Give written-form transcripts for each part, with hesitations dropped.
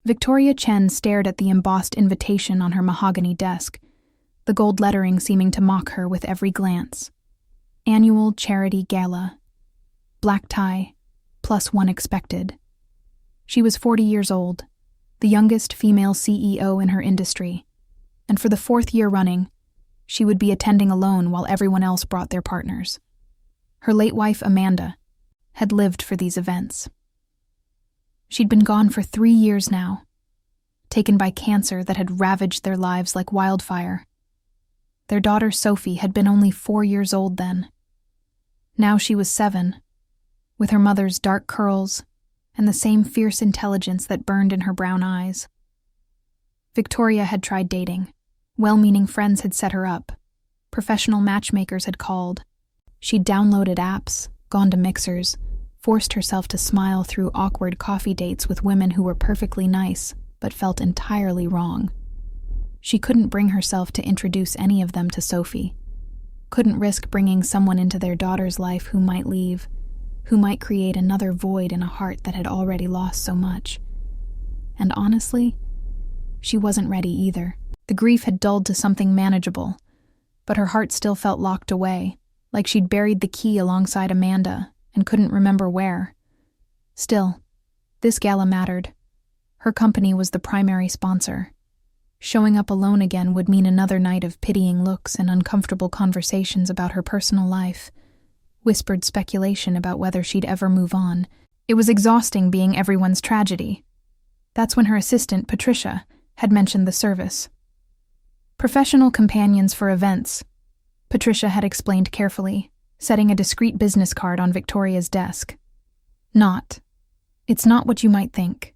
Victoria Chen stared at the embossed invitation on her mahogany desk, the gold lettering seeming to mock her with every glance. Annual Charity Gala. Black tie, +1 expected. She was 40 years old, the youngest female CEO in her industry, and for the 4th year running, she would be attending alone while everyone else brought their partners. Her late wife, Amanda, had lived for these events. She'd been gone for 3 years now, taken by cancer that had ravaged their lives like wildfire. Their daughter, Sophie, had been only 4 years old then. Now she was 7, with her mother's dark curls and the same fierce intelligence that burned in her brown eyes. Victoria had tried dating. Well-meaning friends had set her up. Professional matchmakers had called. She'd downloaded apps, gone to mixers, forced herself to smile through awkward coffee dates with women who were perfectly nice, but felt entirely wrong. She couldn't bring herself to introduce any of them to Sophie. Couldn't risk bringing someone into their daughter's life who might leave, who might create another void in a heart that had already lost so much. And honestly, she wasn't ready either. The grief had dulled to something manageable, but her heart still felt locked away, like she'd buried the key alongside Amanda and couldn't remember where. Still, this gala mattered. Her company was the primary sponsor. Showing up alone again would mean another night of pitying looks and uncomfortable conversations about her personal life, whispered speculation about whether she'd ever move on. It was exhausting being everyone's tragedy. That's when her assistant, Patricia, had mentioned the service. Professional companions for events, Patricia had explained carefully, setting a discreet business card on Victoria's desk. It's not what you might think.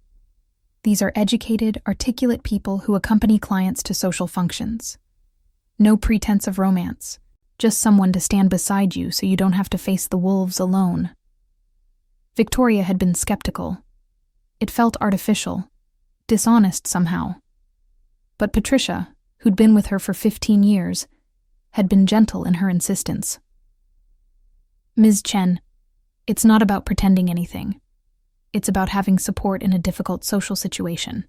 These are educated, articulate people who accompany clients to social functions. No pretense of romance, just someone to stand beside you so you don't have to face the wolves alone. Victoria had been skeptical. It felt artificial, dishonest somehow. But Patricia, who'd been with her for 15 years, had been gentle in her insistence. Ms. Chen, it's not about pretending anything. It's about having support in a difficult social situation.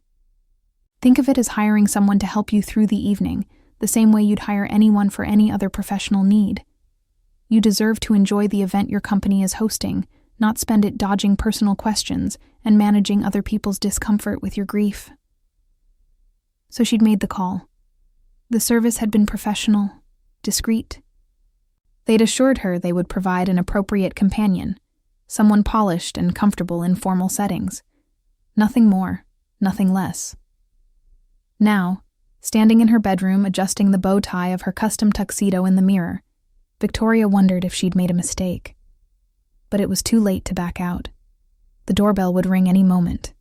Think of it as hiring someone to help you through the evening, the same way you'd hire anyone for any other professional need. You deserve to enjoy the event your company is hosting, not spend it dodging personal questions and managing other people's discomfort with your grief. So she'd made the call. The service had been professional, discreet. They'd assured her they would provide an appropriate companion, someone polished and comfortable in formal settings. Nothing more, nothing less. Now, standing in her bedroom adjusting the bow tie of her custom tuxedo in the mirror, Victoria wondered if she'd made a mistake. But it was too late to back out. The doorbell would ring any moment.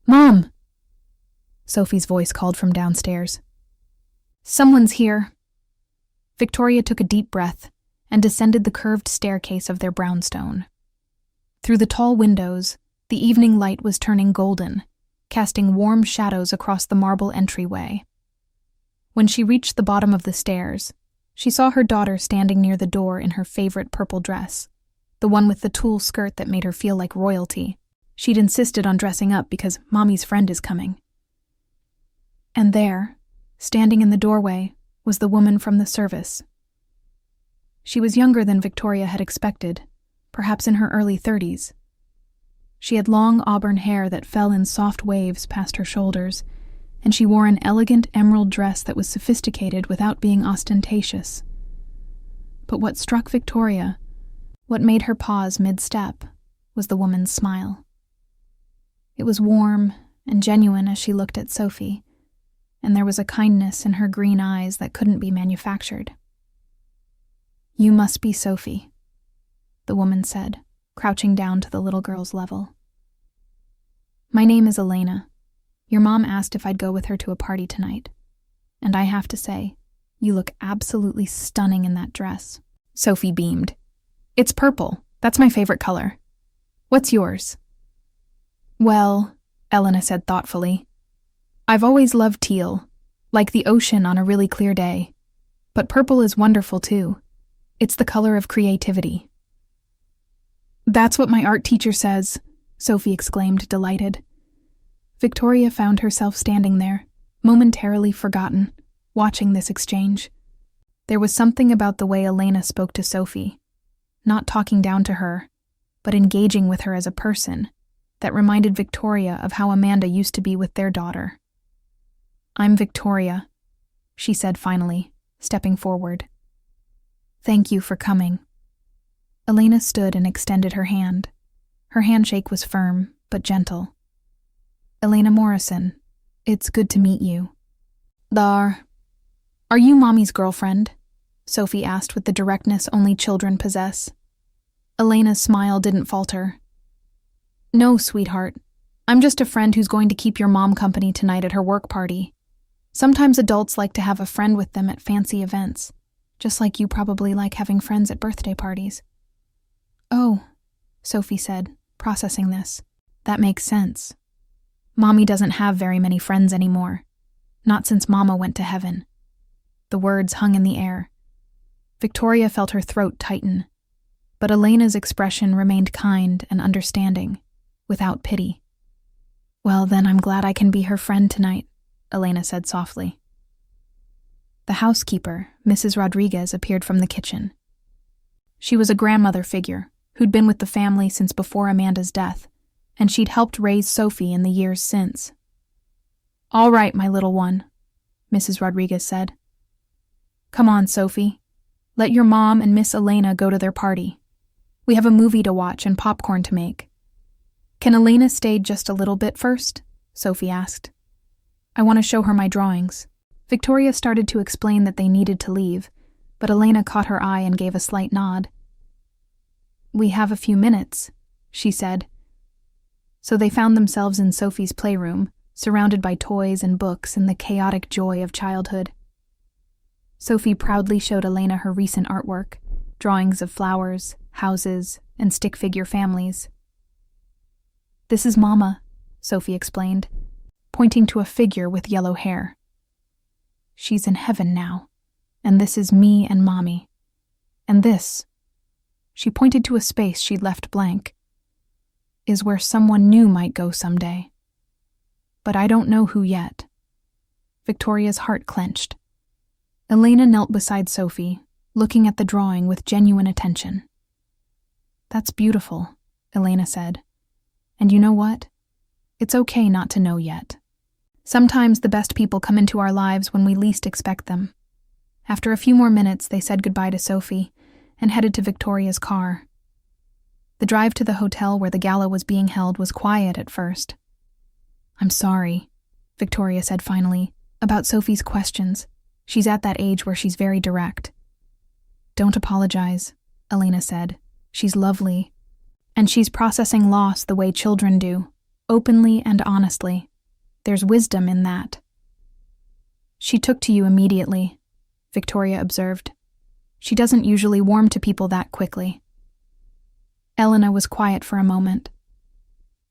"Mom!" Sophie's voice called from downstairs. "Someone's here." Victoria took a deep breath and descended the curved staircase of their brownstone. Through the tall windows, the evening light was turning golden, casting warm shadows across the marble entryway. When she reached the bottom of the stairs, she saw her daughter standing near the door in her favorite purple dress, the one with the tulle skirt that made her feel like royalty. She'd insisted on dressing up because Mommy's friend is coming. And there, standing in the doorway, was the woman from the service. She was younger than Victoria had expected, perhaps in her early 30s. She had long auburn hair that fell in soft waves past her shoulders, and she wore an elegant emerald dress that was sophisticated without being ostentatious. But what struck Victoria, what made her pause mid-step, was the woman's smile. It was warm and genuine as she looked at Sophie, and there was a kindness in her green eyes that couldn't be manufactured. "You must be Sophie," the woman said, crouching down to the little girl's level. "My name is Elena. Your mom asked if I'd go with her to a party tonight. And I have to say, you look absolutely stunning in that dress." Sophie beamed. "It's purple. That's my favorite color. What's yours?" "Well," Elena said thoughtfully, "I've always loved teal, like the ocean on a really clear day. But purple is wonderful too. It's the color of creativity." "That's what my art teacher says," Sophie exclaimed, delighted. Victoria found herself standing there, momentarily forgotten, watching this exchange. There was something about the way Elena spoke to Sophie, not talking down to her, but engaging with her as a person, that reminded Victoria of how Amanda used to be with their daughter. "I'm Victoria," she said finally, stepping forward. "Thank you for coming." Elena stood and extended her hand. Her handshake was firm, but gentle. "Elena Morrison, it's good to meet you." "Are you Mommy's girlfriend?" Sophie asked with the directness only children possess. Elena's smile didn't falter. "No, sweetheart. I'm just a friend who's going to keep your mom company tonight at her work party. Sometimes adults like to have a friend with them at fancy events, just like you probably like having friends at birthday parties." "Oh," Sophie said, processing this. "That makes sense. Mommy doesn't have very many friends anymore. Not since Mama went to heaven." The words hung in the air. Victoria felt her throat tighten, but Elena's expression remained kind and understanding, without pity. "Well, then I'm glad I can be her friend tonight," Elena said softly. The housekeeper, Mrs. Rodriguez, appeared from the kitchen. She was a grandmother figure who'd been with the family since before Amanda's death, and she'd helped raise Sophie in the years since. "All right, my little one," Mrs. Rodriguez said. "Come on, Sophie. Let your mom and Miss Elena go to their party. We have a movie to watch and popcorn to make." "Can Elena stay just a little bit first?" Sophie asked. "I want to show her my drawings." Victoria started to explain that they needed to leave, but Elena caught her eye and gave a slight nod. "We have a few minutes," she said. So they found themselves in Sophie's playroom, surrounded by toys and books and the chaotic joy of childhood. Sophie proudly showed Elena her recent artwork, drawings of flowers, houses, and stick figure families. "This is Mama," Sophie explained, pointing to a figure with yellow hair. "She's in heaven now, and this is me and Mommy. And this," she pointed to a space she'd left blank, "is where someone new might go someday. But I don't know who yet." Victoria's heart clenched. Elena knelt beside Sophie, looking at the drawing with genuine attention. "That's beautiful," Elena said. "And you know what? It's okay not to know yet. Sometimes the best people come into our lives when we least expect them." After a few more minutes, they said goodbye to Sophie and headed to Victoria's car. The drive to the hotel where the gala was being held was quiet at first. "I'm sorry," Victoria said finally, "about Sophie's questions. She's at that age where she's very direct." "Don't apologize," Elena said. "She's lovely. And she's processing loss the way children do, openly and honestly. There's wisdom in that." "She took to you immediately," Victoria observed. "She doesn't usually warm to people that quickly." Elena was quiet for a moment.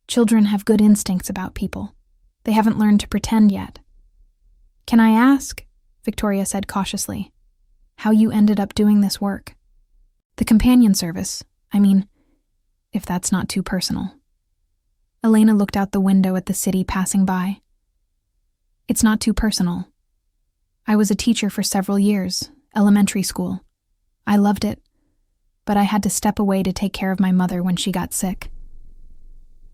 "Children have good instincts about people. They haven't learned to pretend yet." "Can I ask," Victoria said cautiously, "how you ended up doing this work?" "The companion service, I mean, if that's not too personal." Elena looked out the window at the city passing by. "It's not too personal. I was a teacher for several years, elementary school. I loved it, but I had to step away to take care of my mother when she got sick.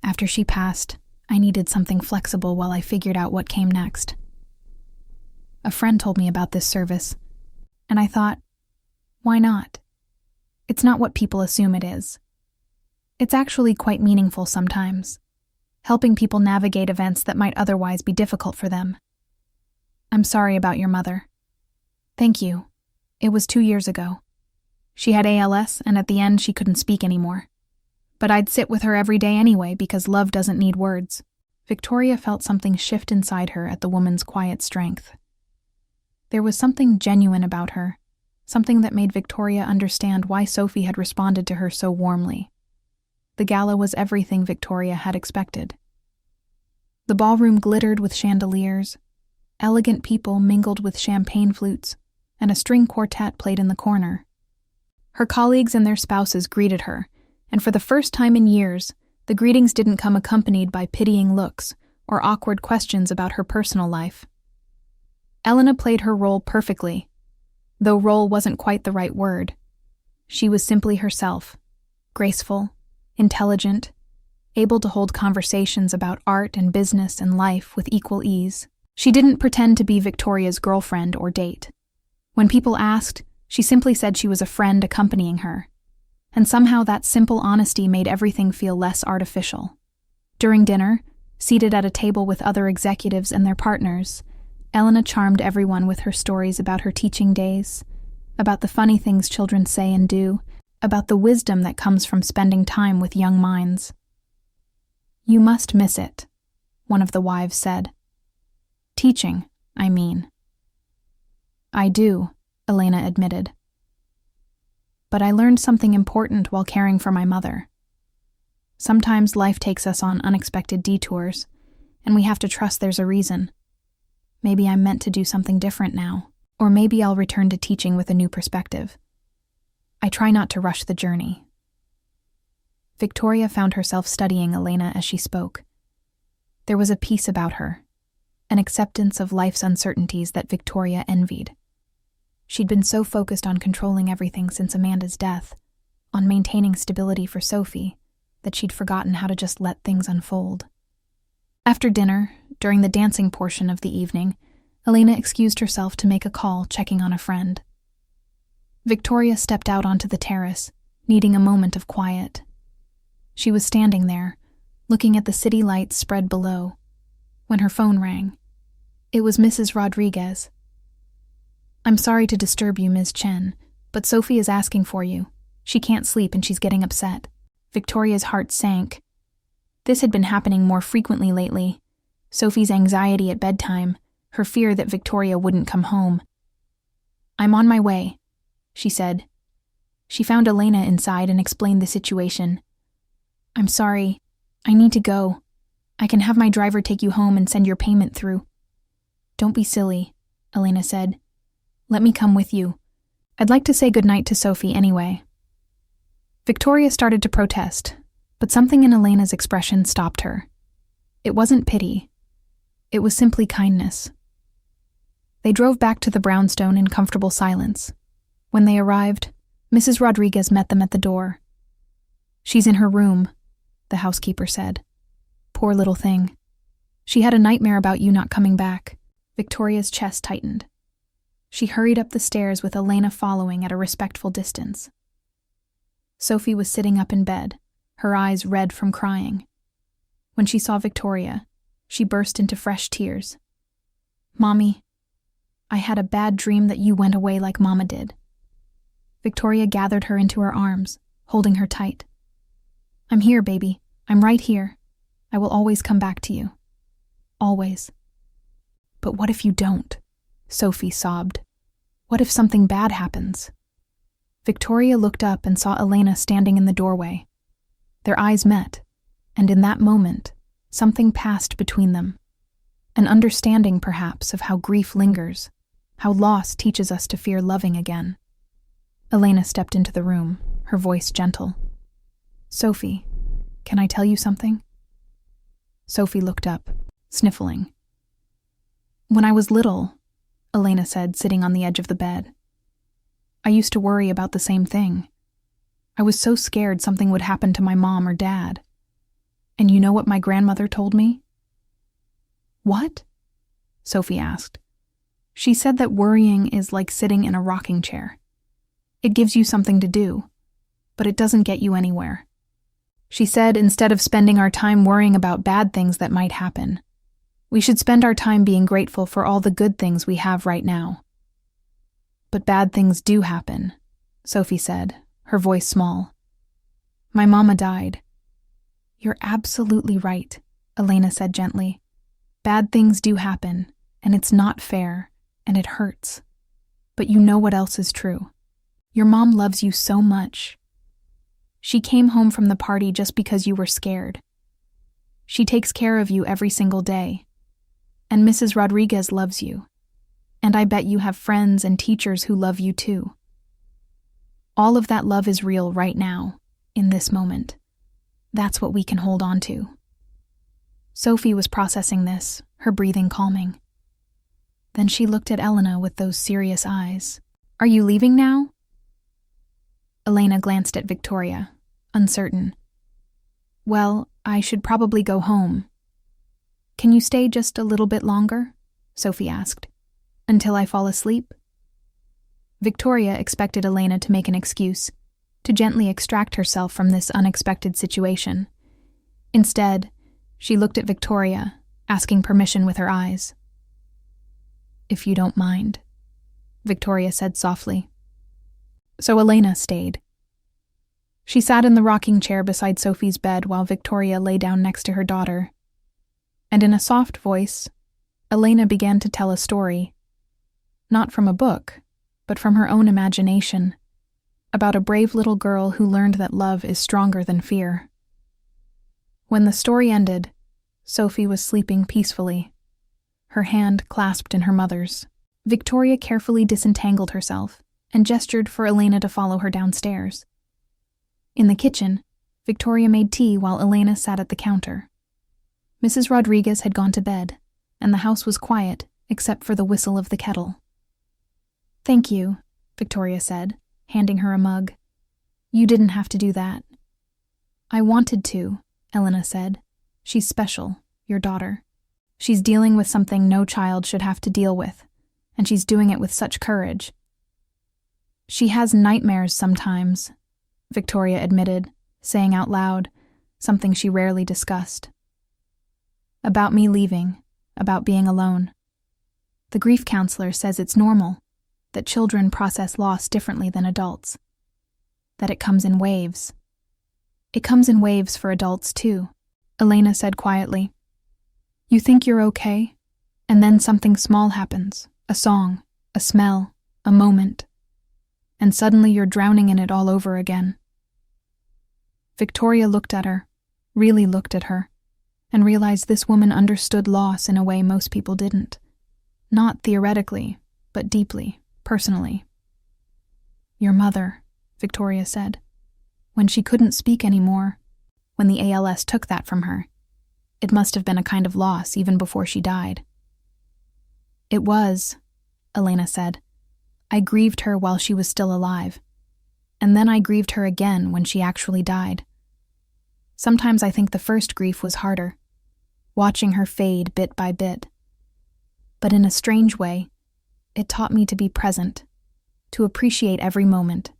After she passed, I needed something flexible while I figured out what came next. A friend told me about this service, and I thought, why not? It's not what people assume it is. It's actually quite meaningful sometimes, helping people navigate events that might otherwise be difficult for them. I'm sorry about your mother." "Thank you. It was 2 years ago. She had ALS, and at the end she couldn't speak anymore. But I'd sit with her every day anyway because love doesn't need words." Victoria felt something shift inside her at the woman's quiet strength. There was something genuine about her, something that made Victoria understand why Sophie had responded to her so warmly. The gala was everything Victoria had expected. The ballroom glittered with chandeliers, elegant people mingled with champagne flutes, and a string quartet played in the corner. Her colleagues and their spouses greeted her, and for the first time in years, the greetings didn't come accompanied by pitying looks or awkward questions about her personal life. Elena played her role perfectly, though role wasn't quite the right word. She was simply herself, graceful, intelligent, able to hold conversations about art and business and life with equal ease. She didn't pretend to be Victoria's girlfriend or date. When people asked, she simply said she was a friend accompanying her. And somehow that simple honesty made everything feel less artificial. During dinner, seated at a table with other executives and their partners, Elena charmed everyone with her stories about her teaching days, about the funny things children say and do, about the wisdom that comes from spending time with young minds. "You must miss it," one of the wives said. "Teaching, I mean." "I do," Elena admitted. "But I learned something important while caring for my mother. Sometimes life takes us on unexpected detours, and we have to trust there's a reason. Maybe I'm meant to do something different now, or maybe I'll return to teaching with a new perspective. I try not to rush the journey." Victoria found herself studying Elena as she spoke. There was a peace about her, an acceptance of life's uncertainties that Victoria envied. She'd been so focused on controlling everything since Amanda's death, on maintaining stability for Sophie, that she'd forgotten how to just let things unfold. After dinner, during the dancing portion of the evening, Elena excused herself to make a call checking on a friend. Victoria stepped out onto the terrace, needing a moment of quiet. She was standing there, looking at the city lights spread below, when her phone rang. It was Mrs. Rodriguez. "I'm sorry to disturb you, Ms. Chen, but Sophie is asking for you. She can't sleep and she's getting upset." Victoria's heart sank. This had been happening more frequently lately. Sophie's anxiety at bedtime, her fear that Victoria wouldn't come home. "I'm on my way," she said. She found Elena inside and explained the situation. "I'm sorry. I need to go. I can have my driver take you home and send your payment through." "Don't be silly," Elena said. "Let me come with you. I'd like to say goodnight to Sophie anyway." Victoria started to protest, but something in Elena's expression stopped her. It wasn't pity. It was simply kindness. They drove back to the brownstone in comfortable silence. When they arrived, Mrs. Rodriguez met them at the door. "She's in her room," the housekeeper said. "Poor little thing. She had a nightmare about you not coming back." Victoria's chest tightened. She hurried up the stairs with Elena following at a respectful distance. Sophie was sitting up in bed, her eyes red from crying. When she saw Victoria, she burst into fresh tears. "Mommy, I had a bad dream that you went away like Mama did." Victoria gathered her into her arms, holding her tight. "I'm here, baby. I'm right here. I will always come back to you. Always." "But what if you don't?" Sophie sobbed. "What if something bad happens?" Victoria looked up and saw Elena standing in the doorway. Their eyes met, and in that moment, something passed between them. An understanding, perhaps, of how grief lingers, how loss teaches us to fear loving again. Elena stepped into the room, her voice gentle. "Sophie, can I tell you something?" Sophie looked up, sniffling. "When I was little," Elena said, sitting on the edge of the bed, "I used to worry about the same thing. I was so scared something would happen to my mom or dad. And you know what my grandmother told me?" "What?" Sophie asked. "She said that worrying is like sitting in a rocking chair. It gives you something to do, but it doesn't get you anywhere. She said instead of spending our time worrying about bad things that might happen, we should spend our time being grateful for all the good things we have right now." "But bad things do happen," Sophie said, her voice small. "My mama died." "You're absolutely right," Elena said gently. "Bad things do happen, and it's not fair, and it hurts. But you know what else is true. Your mom loves you so much. She came home from the party just because you were scared. She takes care of you every single day. And Mrs. Rodriguez loves you. And I bet you have friends and teachers who love you too. All of that love is real right now, in this moment. That's what we can hold on to." Sophie was processing this, her breathing calming. Then she looked at Elena with those serious eyes. "Are you leaving now?" Elena glanced at Victoria, uncertain. "Well, I should probably go home." "Can you stay just a little bit longer?" Sophie asked. "Until I fall asleep?" Victoria expected Elena to make an excuse, to gently extract herself from this unexpected situation. Instead, she looked at Victoria, asking permission with her eyes. "If you don't mind," Victoria said softly. So Elena stayed. She sat in the rocking chair beside Sophie's bed while Victoria lay down next to her daughter. And in a soft voice, Elena began to tell a story. Not from a book, but from her own imagination, about a brave little girl who learned that love is stronger than fear. When the story ended, Sophie was sleeping peacefully, her hand clasped in her mother's. Victoria carefully disentangled herself and gestured for Elena to follow her downstairs. In the kitchen, Victoria made tea while Elena sat at the counter. Mrs. Rodriguez had gone to bed, and the house was quiet except for the whistle of the kettle. "Thank you," Victoria said, handing her a mug. "You didn't have to do that." "I wanted to," Elena said. "She's special, your daughter. She's dealing with something no child should have to deal with, and she's doing it with such courage." "She has nightmares sometimes," Victoria admitted, saying out loud, something she rarely discussed. "About me leaving, about being alone. The grief counselor says it's normal, that children process loss differently than adults, that it comes in waves. It comes in waves for adults too," Elena said quietly. "You think you're okay, and then something small happens, a song, a smell, a moment, and suddenly you're drowning in it all over again." Victoria looked at her, really looked at her, and realized this woman understood loss in a way most people didn't. Not theoretically, but deeply, personally. "Your mother," Victoria said. "When she couldn't speak anymore, when the ALS took that from her, it must have been a kind of loss even before she died." "It was," Elena said. "I grieved her while she was still alive, and then I grieved her again when she actually died. Sometimes I think the first grief was harder, watching her fade bit by bit. But in a strange way, it taught me to be present, to appreciate every moment,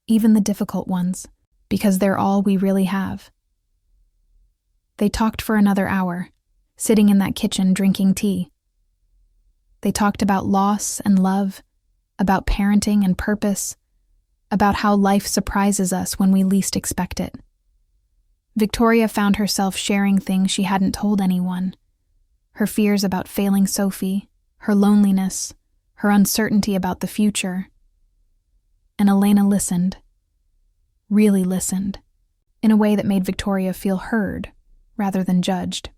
even the difficult ones, because they're all we really have." They talked for another hour, sitting in that kitchen drinking tea. They talked about loss and love, about parenting and purpose, about how life surprises us when we least expect it. Victoria found herself sharing things she hadn't told anyone. Her fears about failing Sophie, her loneliness, her uncertainty about the future. And Elena listened, really listened, in a way that made Victoria feel heard rather than judged.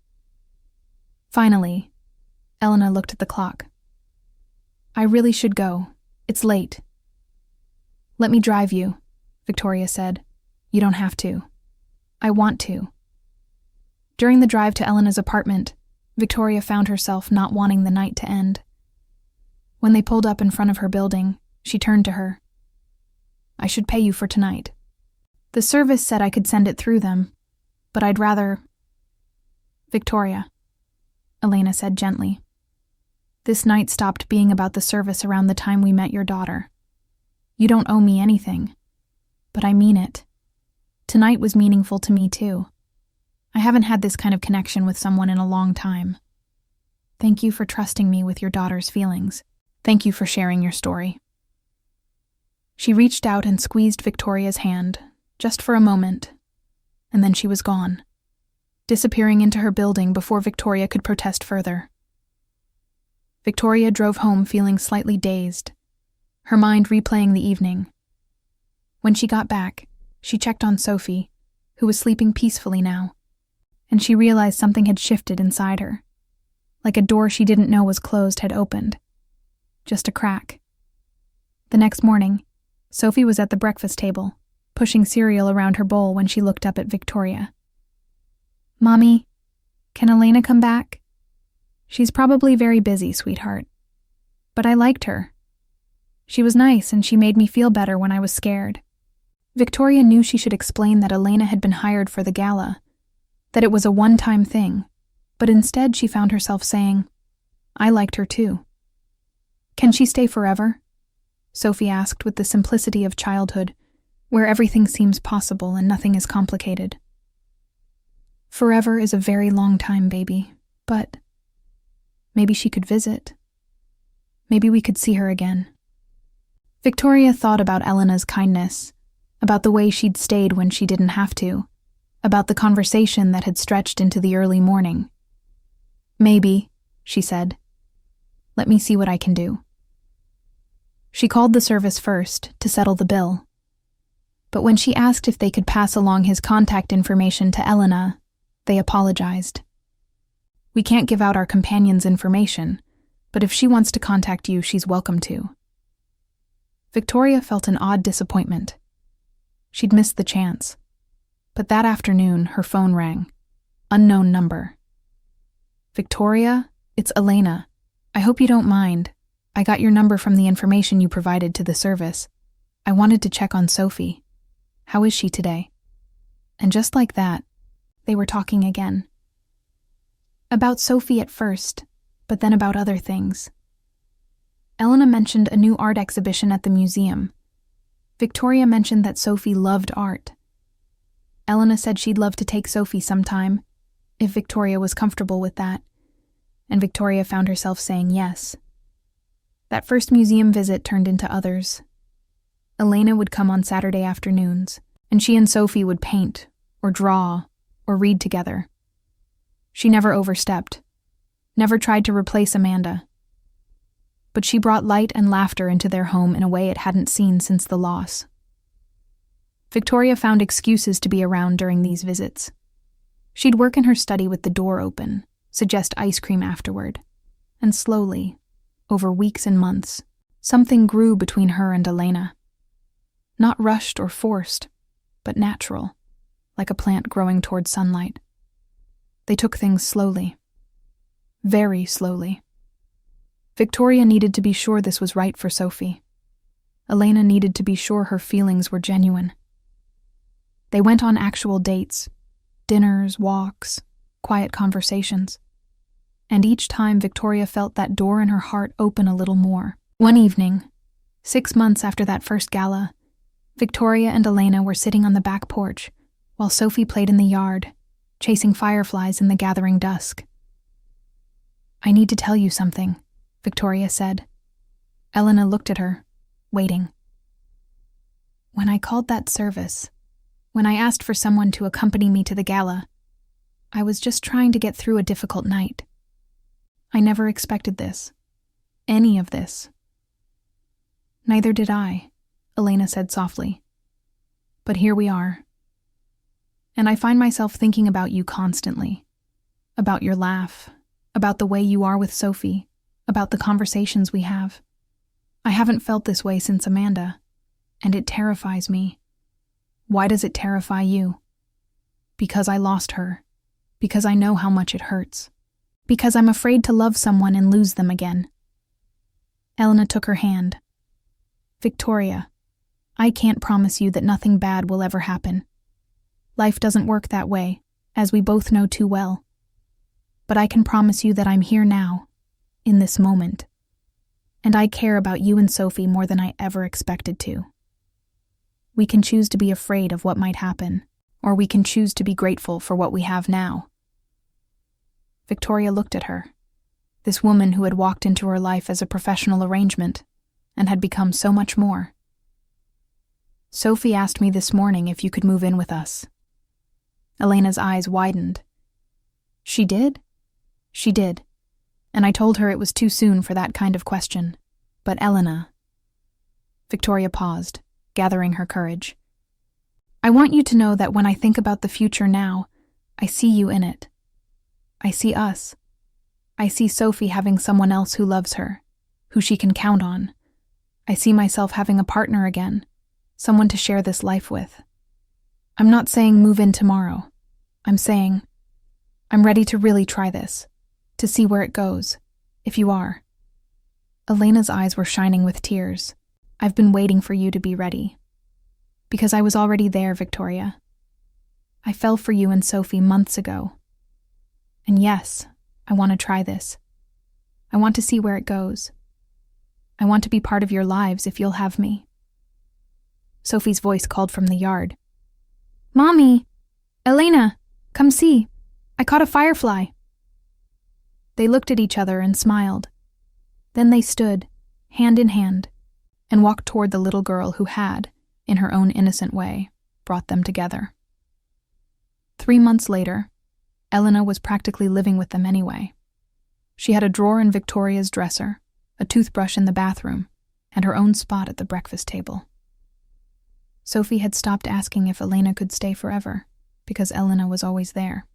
Finally, Elena looked at the clock. "I really should go. It's late." "Let me drive you," Victoria said. "You don't have to." "I want to." During the drive to Elena's apartment, Victoria found herself not wanting the night to end. When they pulled up in front of her building, she turned to her. "I should pay you for tonight. The service said I could send it through them, but I'd rather—" "Victoria," Elena said gently, "this night stopped being about the service around the time we met your daughter. You don't owe me anything, but I mean it. Tonight was meaningful to me too. I haven't had this kind of connection with someone in a long time. Thank you for trusting me with your daughter's feelings. Thank you for sharing your story." She reached out and squeezed Victoria's hand, just for a moment, and then she was gone, disappearing into her building before Victoria could protest further. Victoria drove home feeling slightly dazed, her mind replaying the evening. When she got back, she checked on Sophie, who was sleeping peacefully now, and she realized something had shifted inside her, like a door she didn't know was closed had opened. Just a crack. The next morning, Sophie was at the breakfast table, pushing cereal around her bowl when she looked up at Victoria. "Mommy," Can Elena come back? She's probably very busy, sweetheart. But I liked her. She was nice and she made me feel better when I was scared. Victoria knew she should explain that Elena had been hired for the gala, that it was a one-time thing, but instead she found herself saying, I liked her too. Can she stay forever? Sophie asked with the simplicity of childhood, where everything seems possible and nothing is complicated. Forever is a very long time, baby, but maybe she could visit. Maybe we could see her again. Victoria thought about Elena's kindness, about the way she'd stayed when she didn't have to, about the conversation that had stretched into the early morning. Maybe, she said. Let me see what I can do. She called the service first to settle the bill. But when she asked if they could pass along his contact information to Elena, they apologized. We can't give out our companion's information, but if she wants to contact you, she's welcome to. Victoria felt an odd disappointment. She'd missed the chance. But that afternoon, her phone rang. Unknown number. Victoria, it's Elena. I hope you don't mind. I got your number from the information you provided to the service. I wanted to check on Sophie. How is she today? And just like that, they were talking again. About Sophie at first, but then about other things. Elena mentioned a new art exhibition at the museum. Victoria mentioned that Sophie loved art. Elena said she'd love to take Sophie sometime, if Victoria was comfortable with that, and Victoria found herself saying yes. That first museum visit turned into others. Elena would come on Saturday afternoons, and she and Sophie would paint, or draw, or read together. She never overstepped, never tried to replace Amanda. But she brought light and laughter into their home in a way it hadn't seen since the loss. Victoria found excuses to be around during these visits. She'd work in her study with the door open, suggest ice cream afterward, and slowly, over weeks and months, something grew between her and Elena. Not rushed or forced, but natural, like a plant growing toward sunlight. They took things slowly. Very slowly. Victoria needed to be sure this was right for Sophie. Elena needed to be sure her feelings were genuine. They went on actual dates, dinners, walks, quiet conversations. And each time Victoria felt that door in her heart open a little more. One evening, 6 months after that first gala, Victoria and Elena were sitting on the back porch while Sophie played in the yard, chasing fireflies in the gathering dusk. I need to tell you something, Victoria said. Elena looked at her, waiting. When I called that service, when I asked for someone to accompany me to the gala, I was just trying to get through a difficult night. I never expected this. Any of this. Neither did I, Elena said softly. But here we are. And I find myself thinking about you constantly. About your laugh, about the way you are with Sophie, about the conversations we have. I haven't felt this way since Amanda, and it terrifies me. Why does it terrify you? Because I lost her. Because I know how much it hurts. Because I'm afraid to love someone and lose them again. Elena took her hand. Victoria, I can't promise you that nothing bad will ever happen. Life doesn't work that way, as we both know too well. But I can promise you that I'm here now, in this moment. And I care about you and Sophie more than I ever expected to. We can choose to be afraid of what might happen, or we can choose to be grateful for what we have now. Victoria looked at her, this woman who had walked into her life as a professional arrangement, and had become so much more. Sophie asked me this morning if you could move in with us. Elena's eyes widened. She did? She did. And I told her it was too soon for that kind of question. But Elena... Victoria paused, gathering her courage. I want you to know that when I think about the future now, I see you in it. I see us. I see Sophie having someone else who loves her, who she can count on. I see myself having a partner again, someone to share this life with. I'm not saying move in tomorrow. I'm saying, I'm ready to really try this, to see where it goes, if you are. Elena's eyes were shining with tears. I've been waiting for you to be ready. Because I was already there, Victoria. I fell for you and Sophie months ago. And yes, I want to try this. I want to see where it goes. I want to be part of your lives if you'll have me. Sophie's voice called from the yard. Mommy! Elena! Come see! I caught a firefly! They looked at each other and smiled. Then they stood, hand in hand, and walked toward the little girl who had, in her own innocent way, brought them together. 3 months later, Elena was practically living with them anyway. She had a drawer in Victoria's dresser, a toothbrush in the bathroom, and her own spot at the breakfast table. Sophie had stopped asking if Elena could stay forever, because Elena was always there.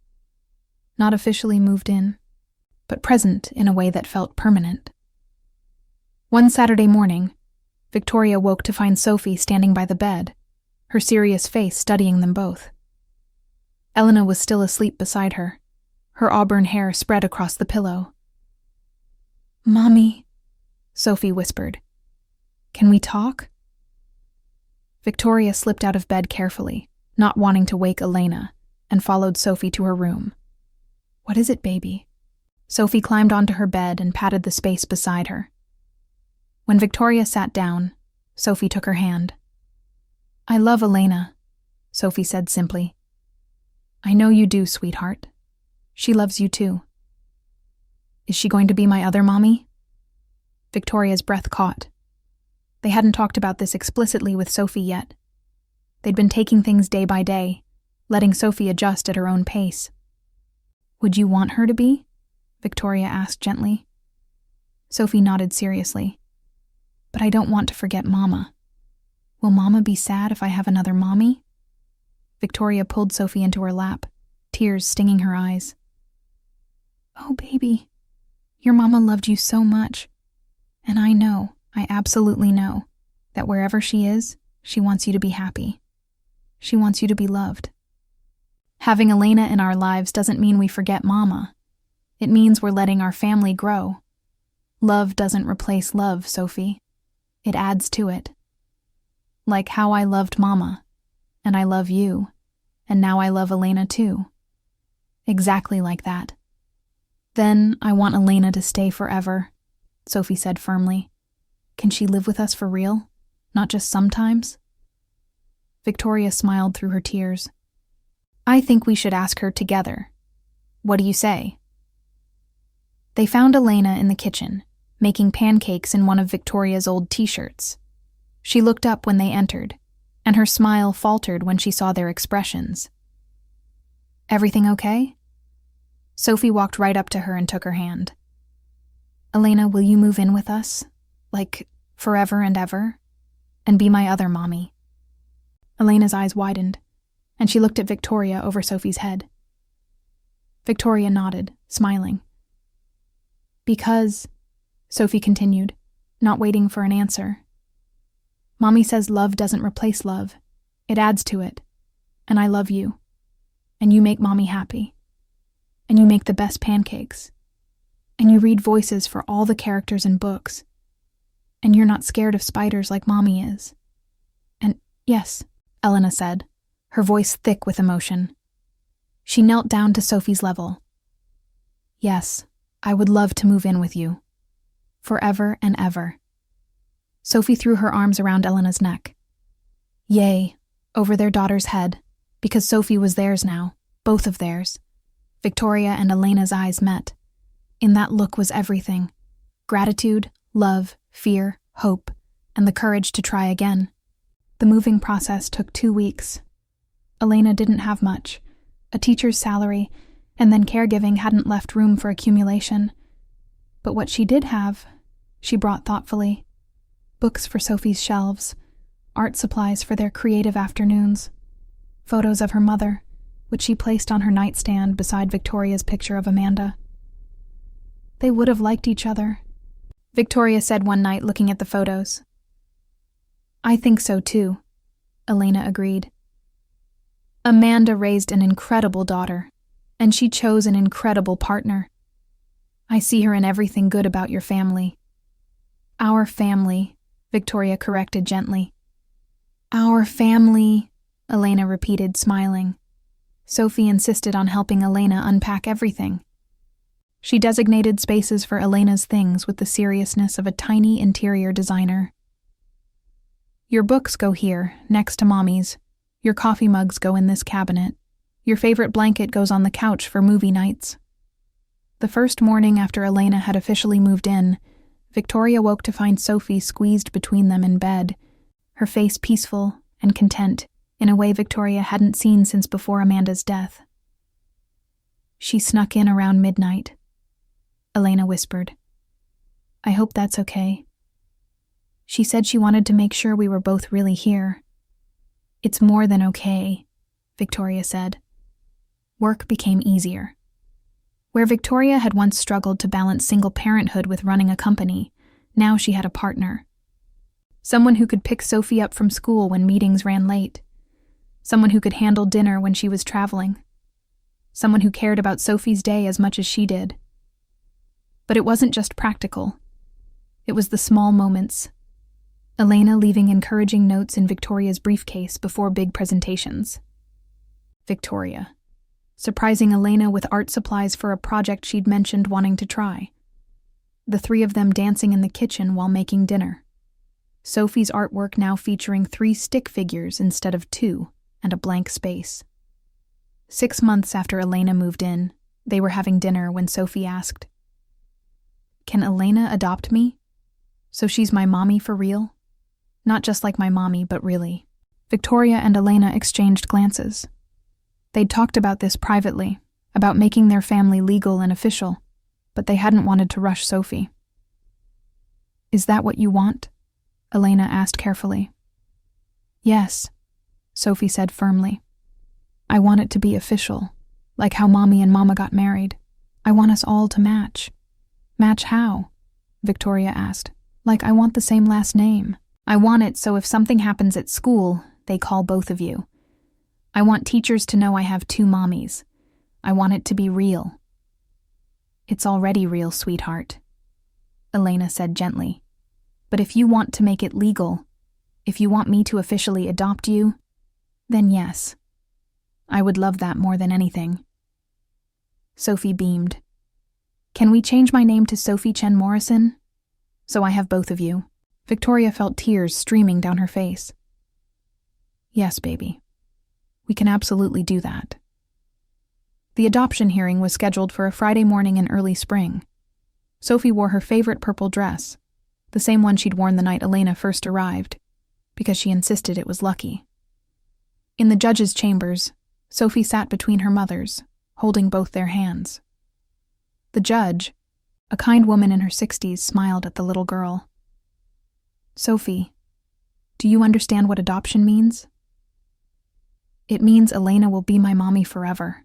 Not officially moved in, but present in a way that felt permanent. One Saturday morning, Victoria woke to find Sophie standing by the bed, her serious face studying them both. Elena was still asleep beside her, her auburn hair spread across the pillow. Mommy, Sophie whispered. Can we talk? Victoria slipped out of bed carefully, not wanting to wake Elena, and followed Sophie to her room. What is it, baby? Sophie climbed onto her bed and patted the space beside her. When Victoria sat down, Sophie took her hand. I love Elena, Sophie said simply. I know you do, sweetheart. She loves you too. Is she going to be my other mommy? Victoria's breath caught. They hadn't talked about this explicitly with Sophie yet. They'd been taking things day by day, letting Sophie adjust at her own pace. Would you want her to be? Victoria asked gently. Sophie nodded seriously. But I don't want to forget Mama. Will Mama be sad if I have another mommy? Victoria pulled Sophie into her lap, tears stinging her eyes. Oh, baby, your Mama loved you so much. And I absolutely know, that wherever she is, she wants you to be happy. She wants you to be loved. Having Elena in our lives doesn't mean we forget Mama. It means we're letting our family grow. Love doesn't replace love, Sophie. It adds to it. Like how I loved Mama, and I love you, and now I love Elena too. Exactly like that. Then I want Elena to stay forever, Sophie said firmly. Can she live with us for real? Not just sometimes? Victoria smiled through her tears. I think we should ask her together. What do you say? They found Elena in the kitchen, making pancakes in one of Victoria's old t-shirts. She looked up when they entered, and her smile faltered when she saw their expressions. Everything okay? Sophie walked right up to her and took her hand. Elena, will you move in with us? Like, forever and ever? And be my other mommy? Elena's eyes widened, and she looked at Victoria over Sophie's head. Victoria nodded, smiling. Because, Sophie continued, not waiting for an answer. Mommy says love doesn't replace love. It adds to it. And I love you. And you make Mommy happy. And you make the best pancakes. And you read voices for all the characters in books. And you're not scared of spiders like Mommy is. And yes, Elena said, her voice thick with emotion. She knelt down to Sophie's level. Yes, I would love to move in with you. Forever and ever. Sophie threw her arms around Elena's neck. Yay, over their daughter's head, because Sophie was theirs now, both of theirs. Victoria and Elena's eyes met. In that look was everything. Gratitude, love, fear, hope, and the courage to try again. The moving process took 2 weeks. Elena didn't have much. A teacher's salary, and then caregiving hadn't left room for accumulation. But what she did have, she brought thoughtfully. Books for Sophie's shelves, art supplies for their creative afternoons, photos of her mother, which she placed on her nightstand beside Victoria's picture of Amanda. They would have liked each other, Victoria said one night looking at the photos. I think so too, Elena agreed. Amanda raised an incredible daughter, And she chose an incredible partner. I see her in everything good about your family. Our family, Victoria corrected gently. Our family, Elena repeated, smiling. Sophie insisted on helping Elena unpack everything. She designated spaces for Elena's things with the seriousness of a tiny interior designer. Your books go here, next to Mommy's. Your coffee mugs go in this cabinet. Your favorite blanket goes on the couch for movie nights. The first morning after Elena had officially moved in, Victoria woke to find Sophie squeezed between them in bed, her face peaceful and content in a way Victoria hadn't seen since before Amanda's death. She snuck in around midnight. Elena whispered, I hope that's okay. She said she wanted to make sure we were both really here. It's more than okay, Victoria said. Work became easier. Where Victoria had once struggled to balance single parenthood with running a company, now she had a partner. Someone who could pick Sophie up from school when meetings ran late. Someone who could handle dinner when she was traveling. Someone who cared about Sophie's day as much as she did. But it wasn't just practical. It was the small moments. Elena leaving encouraging notes in Victoria's briefcase before big presentations. Victoria, surprising Elena with art supplies for a project she'd mentioned wanting to try. The three of them dancing in the kitchen while making dinner. Sophie's artwork now featuring 3 stick figures instead of 2, and a blank space. 6 months after Elena moved in, they were having dinner when Sophie asked, Can Elena adopt me? So she's my mommy for real? Not just like my mommy, but really. Victoria and Elena exchanged glances. They'd talked about this privately, about making their family legal and official, but they hadn't wanted to rush Sophie. Is that what you want? Elena asked carefully. Yes, Sophie said firmly. I want it to be official, like how Mommy and Mama got married. I want us all to match. Match how? Victoria asked. Like I want the same last name. I want it so if something happens at school, they call both of you. I want teachers to know I have 2 mommies. I want it to be real. It's already real, sweetheart, Elena said gently. But if you want to make it legal, if you want me to officially adopt you, then yes. I would love that more than anything. Sophie beamed. Can we change my name to Sophie Chen Morrison? So I have both of you. Victoria felt tears streaming down her face. Yes, baby. We can absolutely do that. The adoption hearing was scheduled for a Friday morning in early spring. Sophie wore her favorite purple dress, the same one she'd worn the night Elena first arrived, because she insisted it was lucky. In the judge's chambers, Sophie sat between her mothers, holding both their hands. The judge, a kind woman in her 60s, smiled at the little girl. Sophie, do you understand what adoption means? It means Elena will be my mommy forever,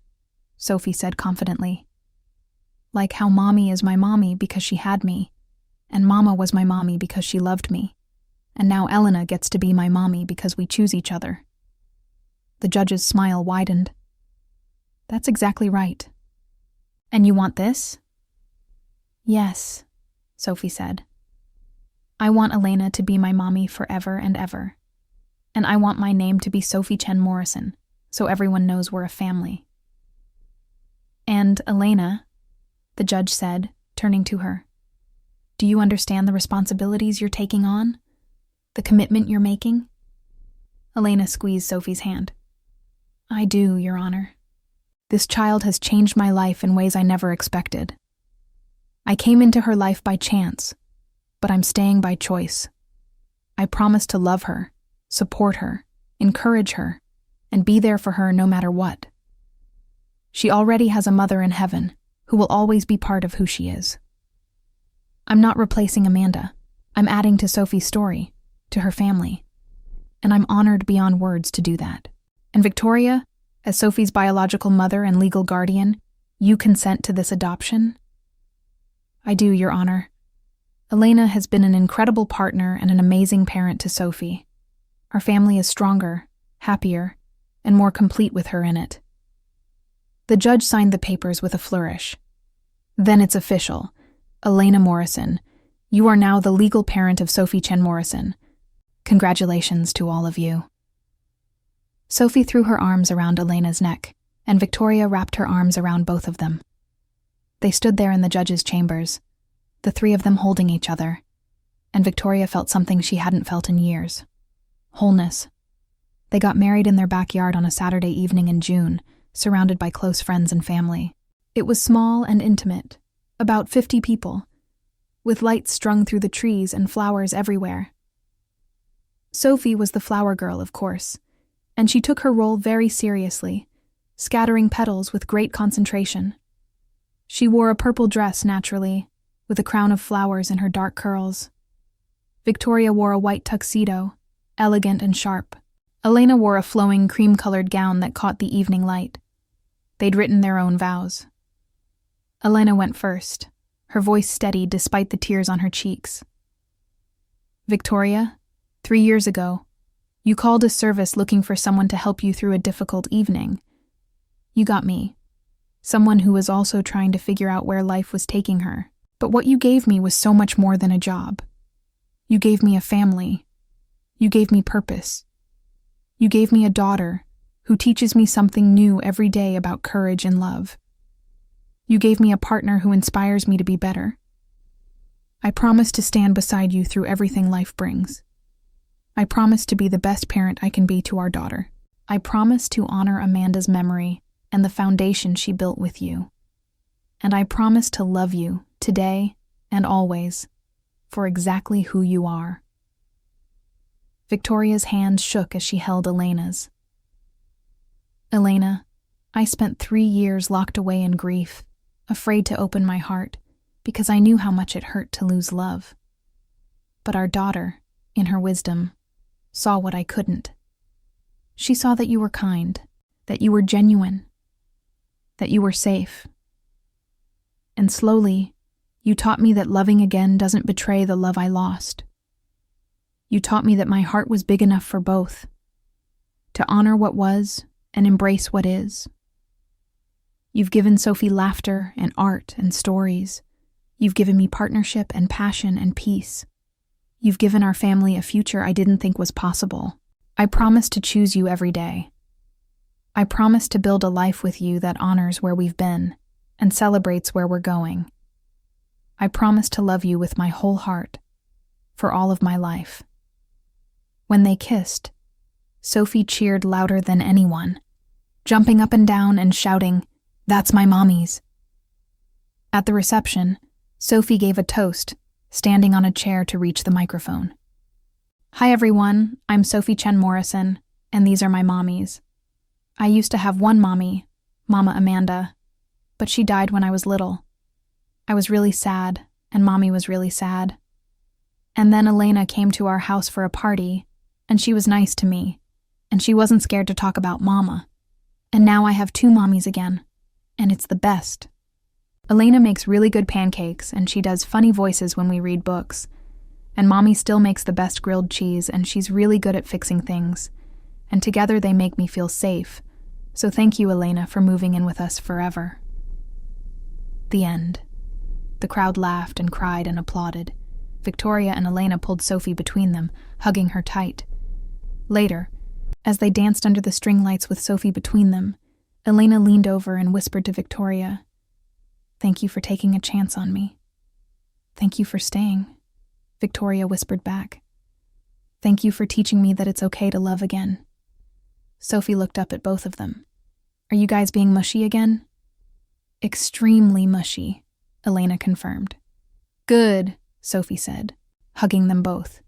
Sophie said confidently. Like how Mommy is my mommy because she had me, and Mama was my mommy because she loved me, and now Elena gets to be my mommy because we choose each other. The judge's smile widened. That's exactly right. And you want this? Yes, Sophie said. I want Elena to be my mommy forever and ever. And I want my name to be Sophie Chen Morrison, so everyone knows we're a family. And Elena, the judge said, turning to her, do you understand the responsibilities you're taking on? The commitment you're making? Elena squeezed Sophie's hand. I do, Your Honor. This child has changed my life in ways I never expected. I came into her life by chance, but I'm staying by choice. I promise to love her, support her, encourage her, and be there for her no matter what. She already has a mother in heaven who will always be part of who she is. I'm not replacing Amanda. I'm adding to Sophie's story, to her family. And I'm honored beyond words to do that. And Victoria, as Sophie's biological mother and legal guardian, you consent to this adoption? I do, Your Honor. Elena has been an incredible partner and an amazing parent to Sophie. Our family is stronger, happier, and more complete with her in it. The judge signed the papers with a flourish. Then it's official. Elena Morrison, you are now the legal parent of Sophie Chen Morrison. Congratulations to all of you. Sophie threw her arms around Elena's neck, and Victoria wrapped her arms around both of them. They stood there in the judge's chambers, the three of them holding each other, and Victoria felt something she hadn't felt in years. Wholeness. They got married in their backyard on a Saturday evening in June, surrounded by close friends and family. It was small and intimate, about 50 people, with lights strung through the trees and flowers everywhere. Sophie was the flower girl, of course, and she took her role very seriously, scattering petals with great concentration. She wore a purple dress naturally, with a crown of flowers in her dark curls. Victoria wore a white tuxedo, elegant and sharp. Elena wore a flowing cream-colored gown that caught the evening light. They'd written their own vows. Elena went first, her voice steady despite the tears on her cheeks. Victoria, 3 years ago, you called a service looking for someone to help you through a difficult evening. You got me, someone who was also trying to figure out where life was taking her. But what you gave me was so much more than a job. You gave me a family. You gave me purpose. You gave me a daughter who teaches me something new every day about courage and love. You gave me a partner who inspires me to be better. I promise to stand beside you through everything life brings. I promise to be the best parent I can be to our daughter. I promise to honor Amanda's memory and the foundation she built with you. And I promise to love you today and always for exactly who you are. Victoria's hand shook as she held Elena's. Elena, I spent 3 years locked away in grief, afraid to open my heart, because I knew how much it hurt to lose love. But our daughter, in her wisdom, saw what I couldn't. She saw that you were kind, that you were genuine, that you were safe. And slowly, you taught me that loving again doesn't betray the love I lost. You taught me that my heart was big enough for both, to honor what was and embrace what is. You've given Sophie laughter and art and stories. You've given me partnership and passion and peace. You've given our family a future I didn't think was possible. I promise to choose you every day. I promise to build a life with you that honors where we've been and celebrates where we're going. I promise to love you with my whole heart, for all of my life. When they kissed, Sophie cheered louder than anyone, jumping up and down and shouting, "That's my mommy's." At the reception, Sophie gave a toast, standing on a chair to reach the microphone. "Hi everyone, I'm Sophie Chen Morrison, and these are my mommies. I used to have one mommy, Mama Amanda, but she died when I was little. I was really sad, and Mommy was really sad. And then Elena came to our house for a party, and she was nice to me, and she wasn't scared to talk about Mama. And now I have 2 mommies again, and it's the best. Elena makes really good pancakes, and she does funny voices when we read books. And Mommy still makes the best grilled cheese, and she's really good at fixing things. And together they make me feel safe. So thank you, Elena, for moving in with us forever." The end. The crowd laughed and cried and applauded. Victoria and Elena pulled Sophie between them, hugging her tight. Later, as they danced under the string lights with Sophie between them, Elena leaned over and whispered to Victoria, "Thank you for taking a chance on me." "Thank you for staying," Victoria whispered back. "Thank you for teaching me that it's okay to love again." Sophie looked up at both of them. "Are you guys being mushy again?" "Extremely mushy," Elena confirmed. "Good," Sophie said, hugging them both.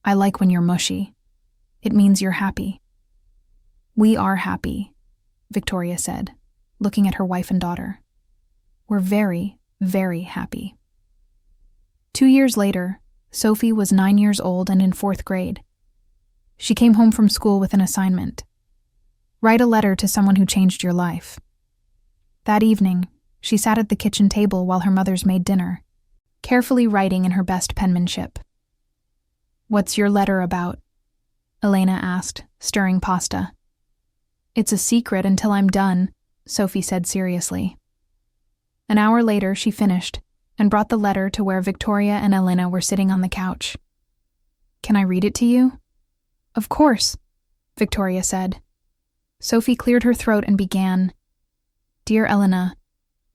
"I like when you're mushy. It means you're happy." "We are happy," Victoria said, looking at her wife and daughter. "We're very, very happy." 2 years later, Sophie was 9 years old and in 4th grade. She came home from school with an assignment. Write a letter to someone who changed your life. That evening, she sat at the kitchen table while her mothers made dinner, carefully writing in her best penmanship. "What's your letter about?" Elena asked, stirring pasta. "It's a secret until I'm done," Sophie said seriously. An hour later, she finished and brought the letter to where Victoria and Elena were sitting on the couch. "Can I read it to you?" "Of course," Victoria said. Sophie cleared her throat and began. "Dear Elena,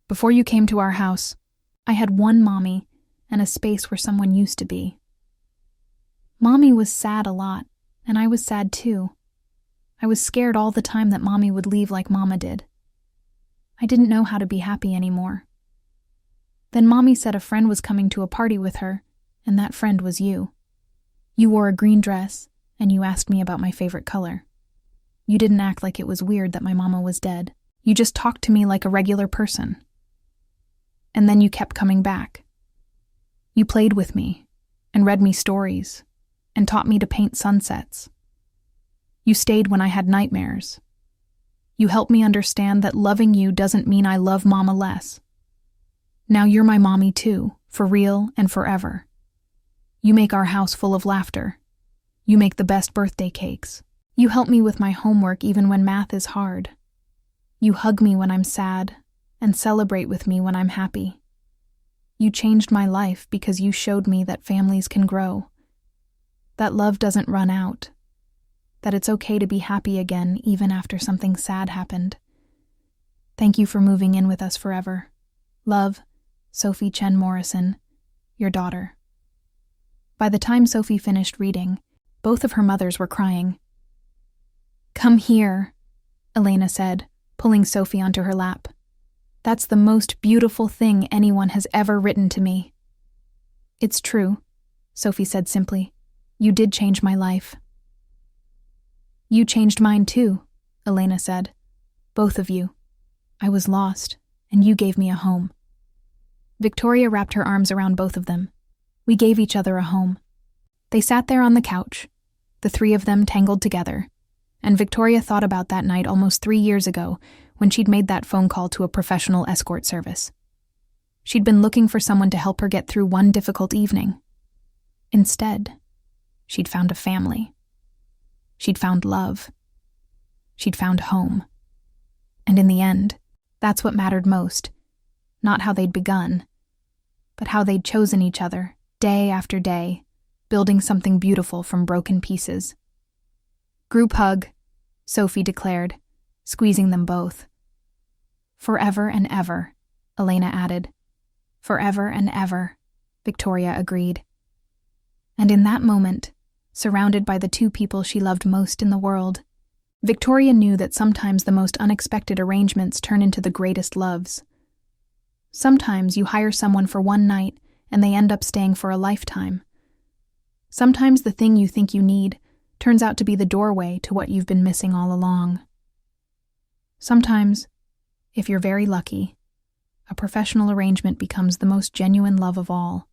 before you came to our house, I had one mommy and a space where someone used to be. Mommy was sad a lot, and I was sad too. I was scared all the time that Mommy would leave like Mama did. I didn't know how to be happy anymore. Then Mommy said a friend was coming to a party with her, and that friend was you. You wore a green dress, and you asked me about my favorite color. You didn't act like it was weird that my mama was dead. You just talked to me like a regular person. And then you kept coming back. You played with me, and read me stories, and taught me to paint sunsets. You stayed when I had nightmares. You helped me understand that loving you doesn't mean I love Mama less. Now you're my mommy too, for real and forever. You make our house full of laughter. You make the best birthday cakes. You help me with my homework even when math is hard. You hug me when I'm sad and celebrate with me when I'm happy. You changed my life because you showed me that families can grow, that love doesn't run out, that it's okay to be happy again even after something sad happened. Thank you for moving in with us forever. Love, Sophie Chen Morrison, your daughter." By the time Sophie finished reading, both of her mothers were crying. "Come here," Elena said, pulling Sophie onto her lap. "That's the most beautiful thing anyone has ever written to me." "It's true," Sophie said simply. "You did change my life." "You changed mine too," Elena said. "Both of you. I was lost, and you gave me a home." Victoria wrapped her arms around both of them. "We gave each other a home." They sat there on the couch, the three of them tangled together, and Victoria thought about that night almost 3 years ago when she'd made that phone call to a professional escort service. She'd been looking for someone to help her get through one difficult evening. Instead, she'd found a family. She'd found love. She'd found home. And in the end, that's what mattered most. Not how they'd begun, but how they'd chosen each other, day after day, building something beautiful from broken pieces. "Group hug," Sophie declared, squeezing them both. "Forever and ever," Elena added. "Forever and ever," Victoria agreed. And in that moment, surrounded by the two people she loved most in the world, Victoria knew that sometimes the most unexpected arrangements turn into the greatest loves. Sometimes you hire someone for one night and they end up staying for a lifetime. Sometimes the thing you think you need turns out to be the doorway to what you've been missing all along. Sometimes, if you're very lucky, a professional arrangement becomes the most genuine love of all.